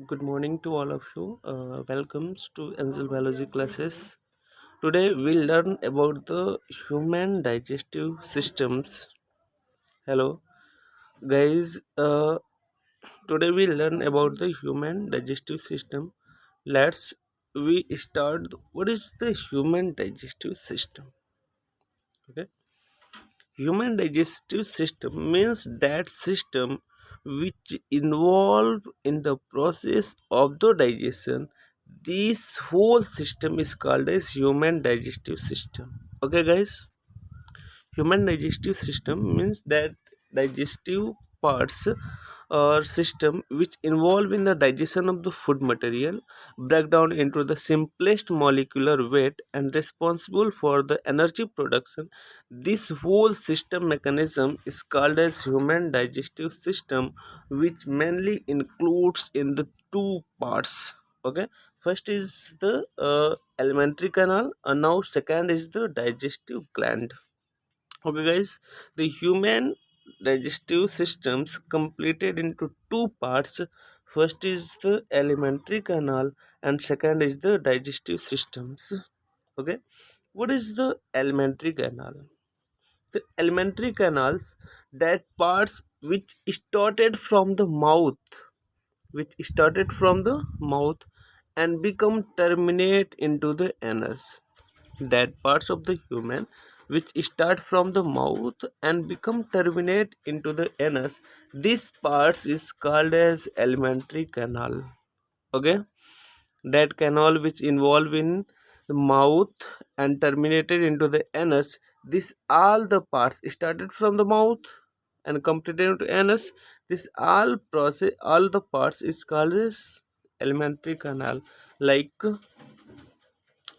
Good morning to all of you. Welcomes to Angel Biology classes. Today we'll learn about the human digestive systems. Hello, guys. Today we'll learn about the human digestive system. Let's we start. What is the human digestive system? Okay. Human digestive system means that system which involve in the process of the digestion. This whole system is called as human digestive system. Okay, guys. Human digestive system means that digestive parts or system which involve in the digestion of the food material break down into the simplest molecular weight and responsible for the energy production. This whole system mechanism is called as human digestive system, which mainly includes in the two parts. Okay, first is the alimentary canal, and now second is the digestive gland. Okay, guys, the human digestive systems completed into two parts. First is the alimentary canal and second is the digestive systems. Okay, what is the alimentary canal? The alimentary canals, that parts which started from the mouth and become terminate into the anus. That parts of the human which start from the mouth and become terminate into the anus, this parts is called as alimentary canal. Okay, that canal which involve in the mouth and terminated into the anus, this all the parts started from the mouth and completed into anus, this all process, all the parts is called as alimentary canal, like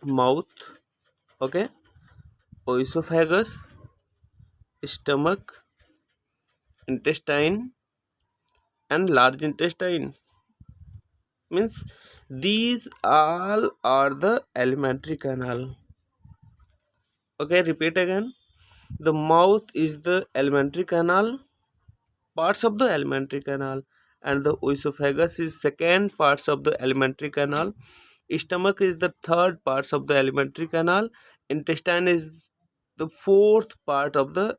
mouth. Okay, oesophagus, stomach, intestine, and large intestine. Means these all are the alimentary canal. Okay, repeat again. The mouth is the alimentary canal, parts of the alimentary canal, and the oesophagus is second parts of the alimentary canal. Stomach is the third parts of the alimentary canal. Intestine is the fourth part of the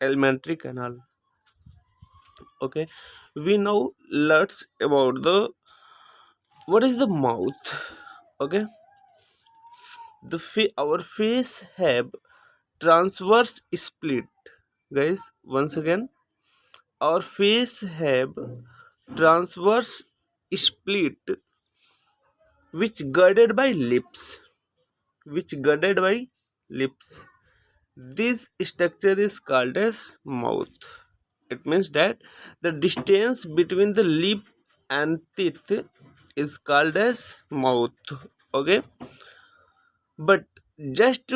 alimentary canal. Okay, we now let's about the what is the mouth. Okay, our face have transverse split. Guys, once again, our face have transverse split which girded by lips, which girded by lips. This structure is called as mouth. It means that the distance between the lip and teeth is called as mouth. Okay, but just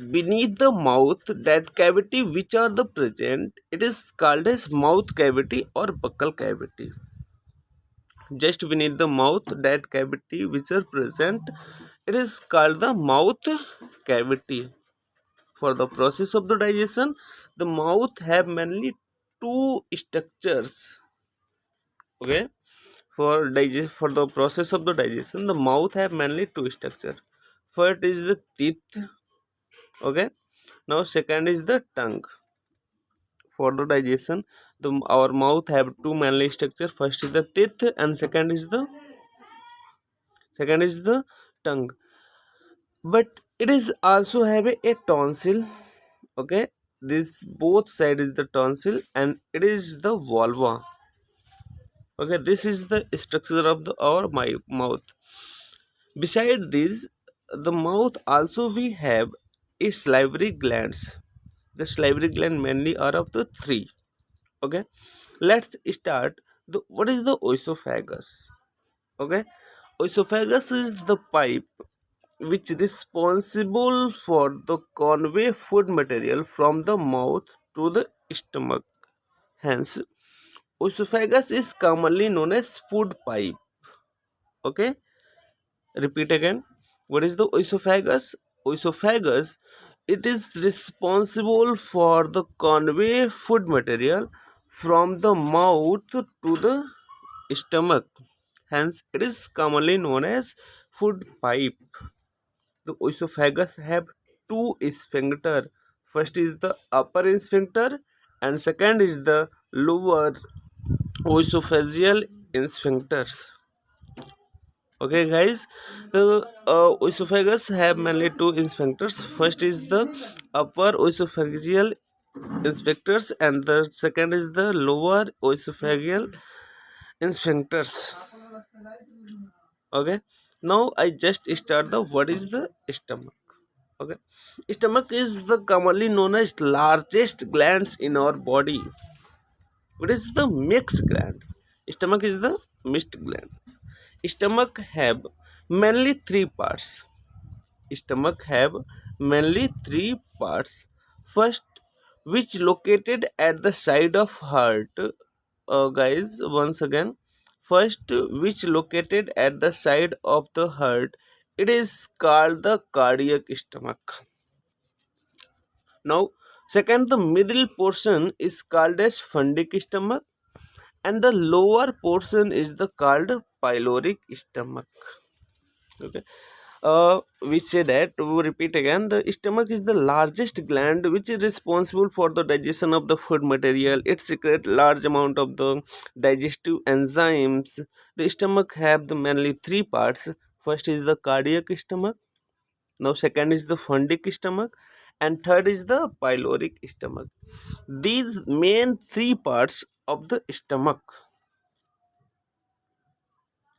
beneath the mouth, that cavity which are the present, it is called as mouth cavity or buccal cavity. Just beneath the mouth, that cavity which are present, it is called the mouth cavity. For the process of the digestion, the mouth have mainly two structures. Okay, for the process of the digestion, the mouth have mainly two structure. First is the teeth. Okay, now second is the tongue. For the digestion, our mouth have two mainly structure. First is the teeth and second is the tongue. But it is also have a tonsil. Okay, this both side is the tonsil and it is the vulva. Okay, this is the structure of our my mouth. Beside this, the mouth also we have a salivary glands. The salivary gland mainly are of the three. Okay, let's start. What is the oesophagus? Okay, oesophagus is the pipe which is responsible for the convey food material from the mouth to the stomach. Hence, oesophagus is commonly known as food pipe. Okay, repeat again. What is the oesophagus? Oesophagus, it is responsible for the convey food material from the mouth to the stomach. Hence, it is commonly known as food pipe. The esophagus have two sphincter. First is the upper sphincter, and second is the lower oesophageal sphincters. Okay, guys, esophagus have mainly two sphincters. First is the upper oesophageal sphincters, and the second is the lower oesophageal sphincters. Okay, now I just start the what is the stomach. Okay, stomach is the commonly known as largest glands in our body. What is the mixed gland? Stomach is the mixed gland. Stomach have mainly three parts. Stomach have mainly three parts. First, which located at the side of heart. Guys, once again, first which located at the side of the heart, it is called the cardiac stomach. Now, second, the middle portion is called as fundic stomach, and the lower portion is the called pyloric stomach. Okay, we say that we repeat again, the stomach is the largest gland which is responsible for the digestion of the food material. It secretes large amount of the digestive enzymes. The stomach have the mainly three parts. First is the cardiac stomach, now second is the fundic stomach, and third is the pyloric stomach. These main three parts of the stomach.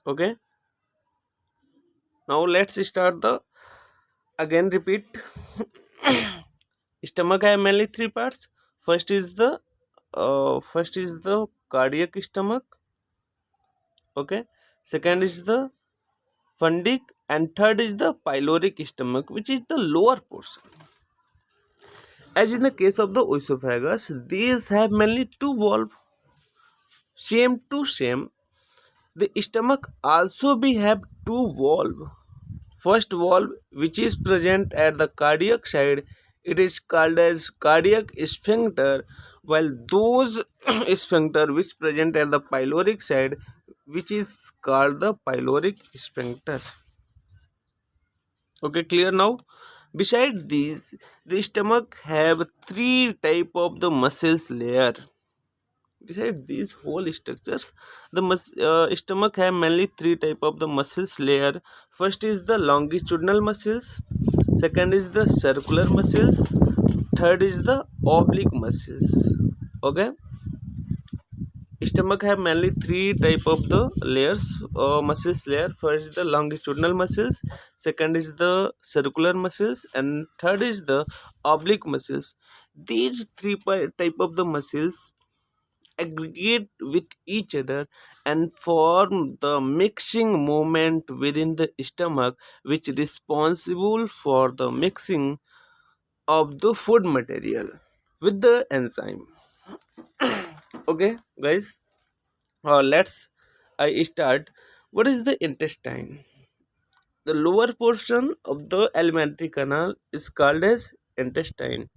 Okay, now let's start the again repeat. Stomach have mainly three parts. First is the cardiac stomach. Okay, second is the fundic, and third is the pyloric stomach, which is the lower portion. As in the case of the esophagus, these have mainly two valves, same to same. The stomach also be have two valves. First valve, which is present at the cardiac side, it is called as cardiac sphincter, while those sphincter which present at the pyloric side, which is called the pyloric sphincter. Okay, clear now? Beside these, the stomach have three type of the muscles layer. Beside these whole structures, the stomach have mainly three type of the muscles layer. First is the longitudinal muscles, second is the circular muscles, third is the oblique muscles. Okay, stomach have mainly three type of the layers, muscles layer. First is the longitudinal muscles, second is the circular muscles, and third is the oblique muscles. These three type of the muscles aggregate with each other and form the mixing movement within the stomach, which is responsible for the mixing of the food material with the enzyme. Okay, guys, let's I start. What is the intestine? The lower portion of the alimentary canal is called as intestine.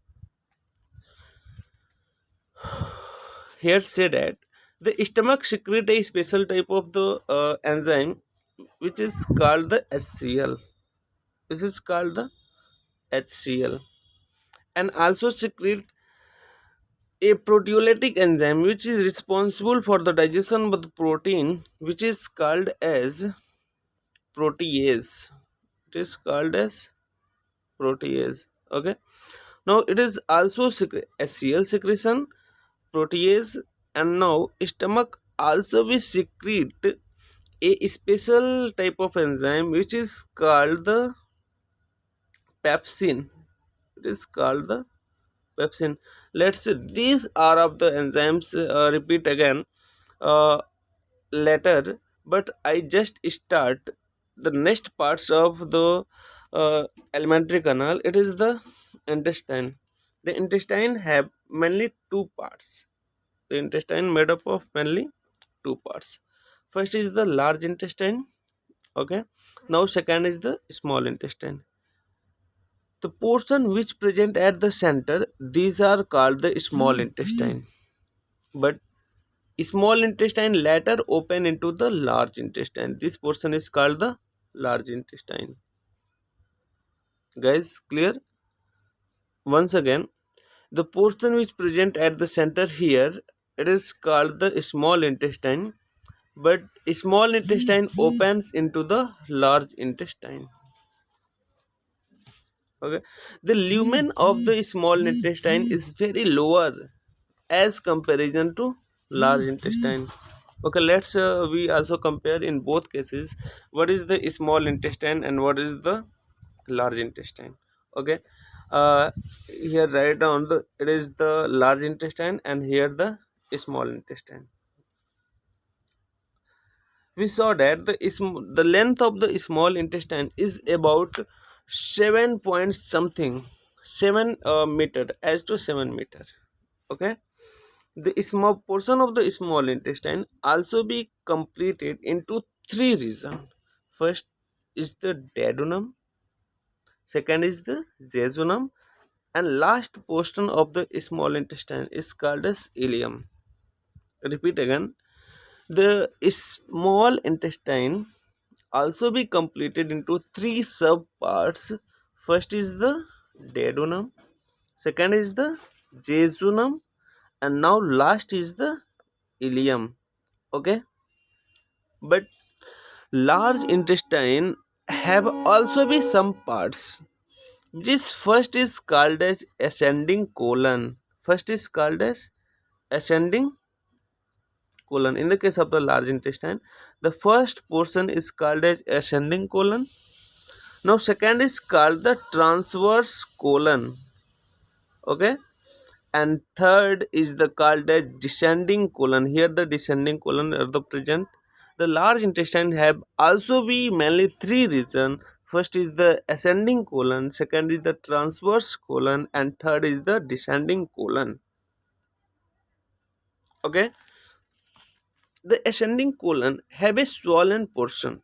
Here say that the stomach secrete a special type of the enzyme which is called the HCl. This is called the HCl, and also secrete a proteolytic enzyme which is responsible for the digestion of the protein, which is called as protease. It is called as protease. Okay, now it is also HCl secretion, protease, and now stomach also we secrete a special type of enzyme which is called the pepsin. It is called the pepsin. Let's say these are of the enzymes. Repeat again later, but I just start the next parts of the alimentary canal. It is the intestine. The intestine have mainly two parts. The intestine made up of mainly two parts. First is the large intestine. Okay, now second is the small intestine. The portion which present at the center, these are called the small intestine. But Small intestine later open into the large intestine. This portion is called the large intestine. Guys, clear? Once again, the portion which present at the center here, it is called the small intestine, but small intestine opens into the large intestine. Okay, the lumen of the small intestine is very lower as comparison to large intestine. Okay, let's we also compare in both cases what is the small intestine and what is the large intestine. Okay, uh, here write down the it is the large intestine and here the small intestine. We saw that the length of the small intestine is about 7 point something 7 meter as to 7 meter. Okay, the small portion of the small intestine also be completed into three regions. First is the duodenum, second is the jejunum, and last portion of the small intestine is called as ileum. Repeat again. The small intestine also be completed into three sub parts. First is the duodenum, second is the jejunum, and now last is the ileum. Okay, but large intestine have also be some parts. This first is called as ascending colon. First is called as ascending colon. In the case of the large intestine, the first portion is called as ascending colon. Now second is called the transverse colon. Okay, and third is the called as descending colon. Here the descending colon are the present. The large intestine have also be mainly three region. First is the ascending colon, second is the transverse colon, and third is the descending colon. Okay, the ascending colon have a swollen portion.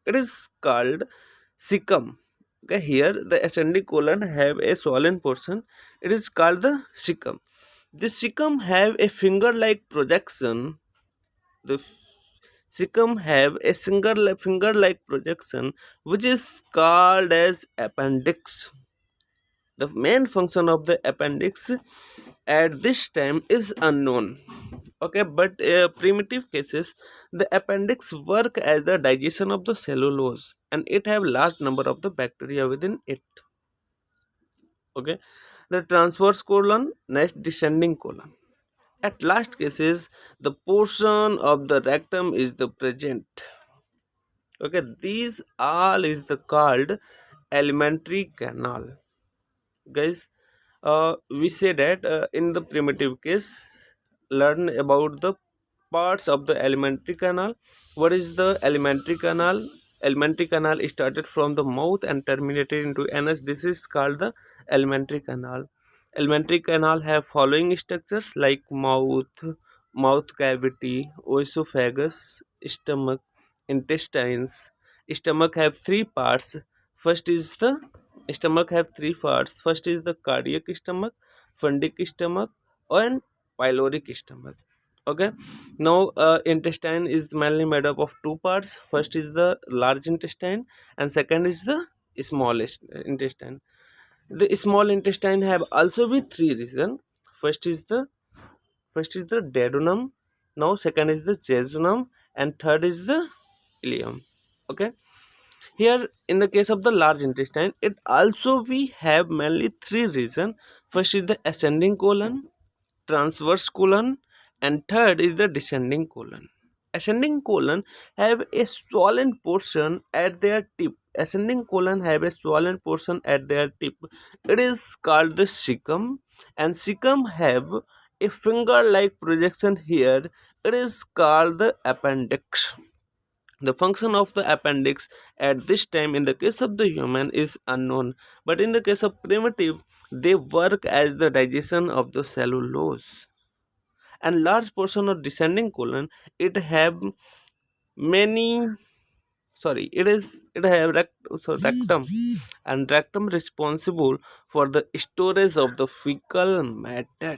It is called cecum. Okay, here the ascending colon have a swollen portion. It is called the cecum. The cecum have a finger-like projection. The cecum have a single finger-like projection, which is called as appendix. The main function of the appendix at this time is unknown. Okay, but primitive cases, the appendix work as the digestion of the cellulose, and it have large number of the bacteria within it. Okay, the transverse colon, next descending colon. At last cases, the portion of the rectum is the present. Okay, these all is the called alimentary canal. Guys, we say that in the primitive case, learn about the parts of the alimentary canal. What is the alimentary canal? Alimentary canal is started from the mouth and terminated into anus. This is called the alimentary canal. Alimentary canal have following structures like mouth cavity, oesophagus, stomach, intestines. Stomach have three parts. First is the stomach have three parts. First is the cardiac stomach, fundic stomach, and pyloric stomach. Okay, now intestine is mainly made up of two parts. First is the large intestine and second is the smallest intestine. The small intestine have also be three region. First is the duodenum, now second is the jejunum, and third is the ileum. Okay, here in the case of the large intestine, it also we have mainly three region. First is the ascending colon, transverse colon, and third is the descending colon. Ascending colon have a swollen portion at their tip. Ascending colon have a swollen portion at their tip. It is called the cecum, and cecum have a finger-like projection here. It is called the appendix. The function of the appendix at this time in the case of the human is unknown, but in the case of primitive, they work as the digestion of the cellulose. And large portion of descending colon, it have many it have rectum, and rectum responsible for the storage of the fecal matter.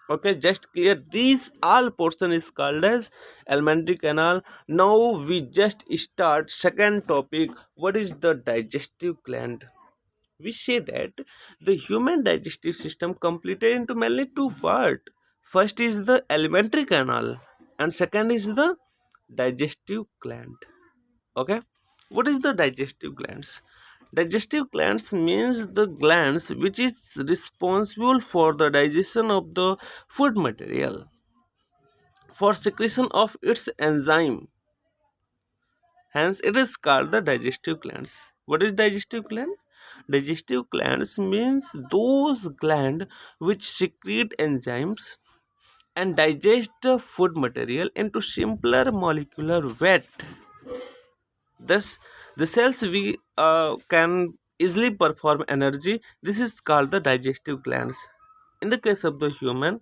Okay, just clear. These all portion is called as alimentary canal. Now we just start second topic. What is the digestive gland? We say that the human digestive system completed into mainly two parts. First is the alimentary canal, and second is the digestive gland. Okay, what is the digestive glands? Digestive glands means the glands which is responsible for the digestion of the food material, for secretion of its enzyme. Hence, it is called the digestive glands. What is digestive gland? Digestive glands means those glands which secrete enzymes and digest the food material into simpler molecular weight. Thus, the cells we can easily perform energy. This is called the digestive glands. In the case of the human,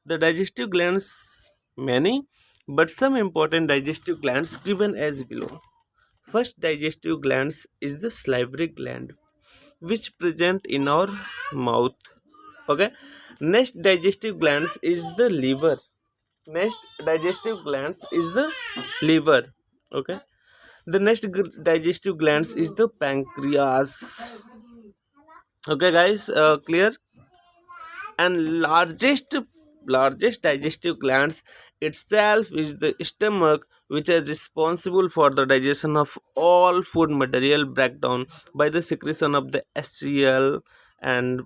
the digestive glands many, but some important digestive glands given as below. First digestive glands is the salivary gland, which present in our mouth. Okay. Next digestive glands is the liver. Next digestive glands is the liver. Okay. The next digestive glands is the pancreas. Okay, guys, clear. And largest digestive glands itself is the stomach, which is responsible for the digestion of all food material breakdown by the secretion of the HCl and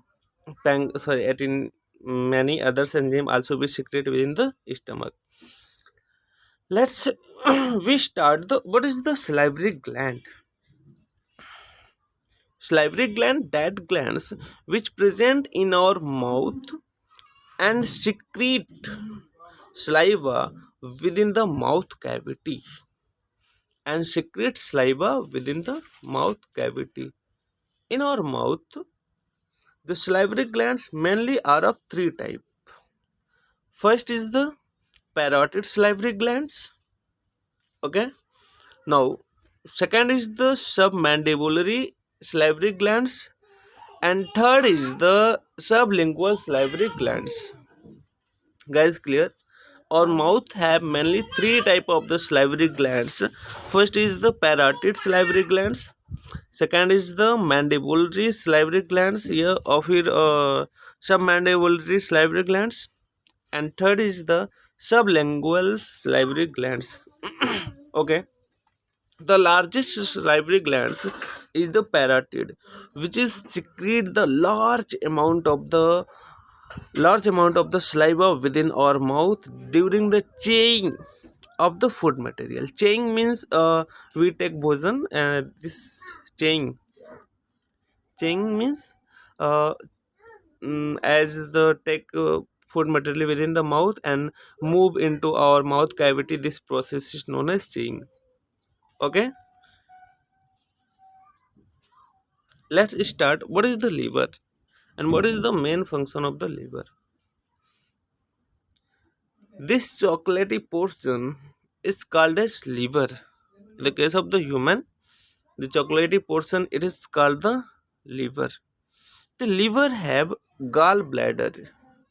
at in many other enzymes also be secreted within the stomach. Let's we start the what is the salivary gland? Salivary gland, that glands which present in our mouth and secrete saliva within the mouth cavity and secrete saliva within the mouth cavity. In our mouth, the salivary glands mainly are of three types. First is the parotid salivary glands. Okay. Now, second is the submandibular salivary glands, and third is the sublingual salivary glands. Guys, clear? Our mouth have mainly three type of the salivary glands. First is the parotid salivary glands. Second is the mandibular salivary glands. Here of it submandibular salivary glands, and third is the sublingual salivary glands. Okay. The largest salivary glands is the parotid, which is secrete the large amount of the saliva within our mouth during the chewing of the food material. Chewing means we take bhojan. This chewing, chewing means uh, as the take food material within the mouth and move into our mouth cavity. This process is known as chewing. Okay, let's start. What is the liver, and what is the main function of the liver? This chocolatey portion is called as liver. In the case of the human, the chocolatey portion it is called the liver. The liver have gallbladder.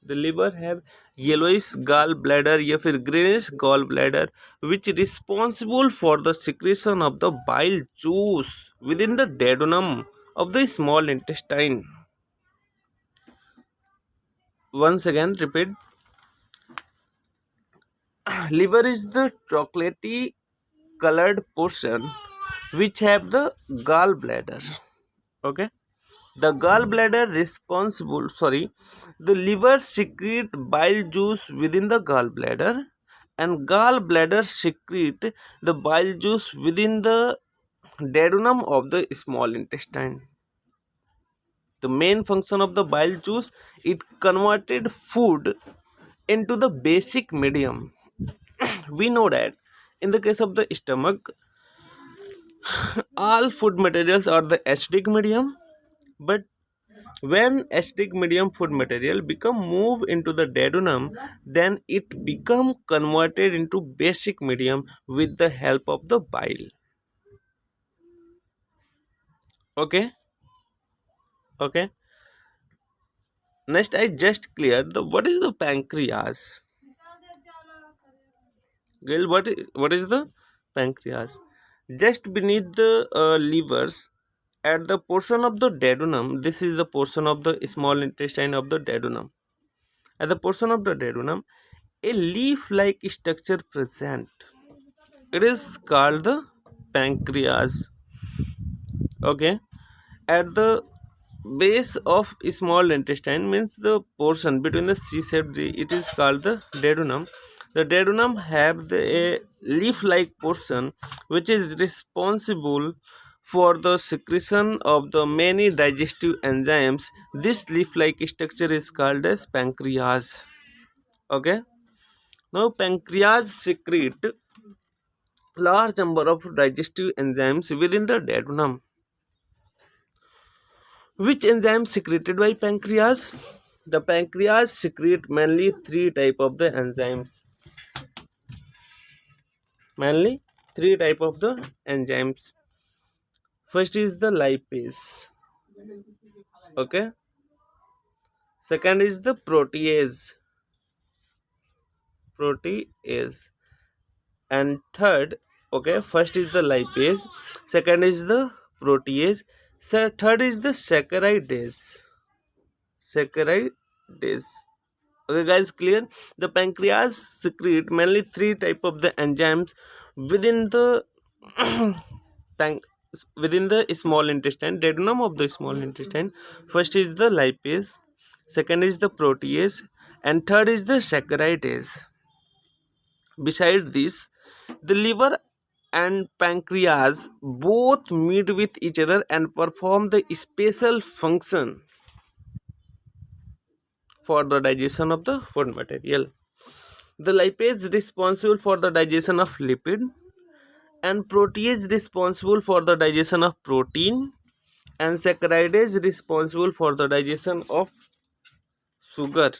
The liver have yellowish gallbladder या फिर greenish gallbladder which is responsible for the secretion of the bile juice within the duodenum of the small intestine. Once again, repeat. Liver is the chocolatey colored portion which have the gallbladder. Okay, the gallbladder responsible, sorry, the liver secrete bile juice within the gallbladder, and gallbladder secrete the bile juice within the duodenum of the small intestine. The main function of the bile juice, it converted food into the basic medium. We know that in the case of the stomach, all food materials are the acidic medium, but when acidic medium food material become move into the duodenum, then it become converted into basic medium with the help of the bile. Okay, okay. Next, I just cleared the what is the pancreas. Gail, what is the pancreas? Just beneath the livers, at the portion of the duodenum, this is the portion of the small intestine of the duodenum. At the portion of the duodenum, a leaf-like structure present. It is called the pancreas. Okay. At the base of small intestine means the portion between the c-shaped, it is called the duodenum. The duodenum have a leaf-like portion which is responsible for the secretion of the many digestive enzymes. This leaf-like structure is called as pancreas. Okay. Now pancreas secrete large number of digestive enzymes within the duodenum. Which enzyme secreted by pancreas? The pancreas secrete mainly three type of the enzymes. Mainly three type of the enzymes. First is the lipase. Okay. Second is the protease. Protease. And third, okay, first is the lipase. Second is the protease. Third is the saccharidase. Saccharidase. Okay guys, clear? The pancreas secrete mainly three type of the enzymes within the within the small intestine, duodenum of the small intestine. First is the lipase, second is the protease, and third is the saccharidase. Beside this, the liver and pancreas both meet with each other and perform the special function for the digestion of the food material. The lipase responsible for the digestion of lipid, and protease responsible for the digestion of protein, and saccharidase responsible for the digestion of sugar.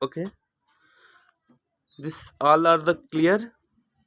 Okay, this all are the clear.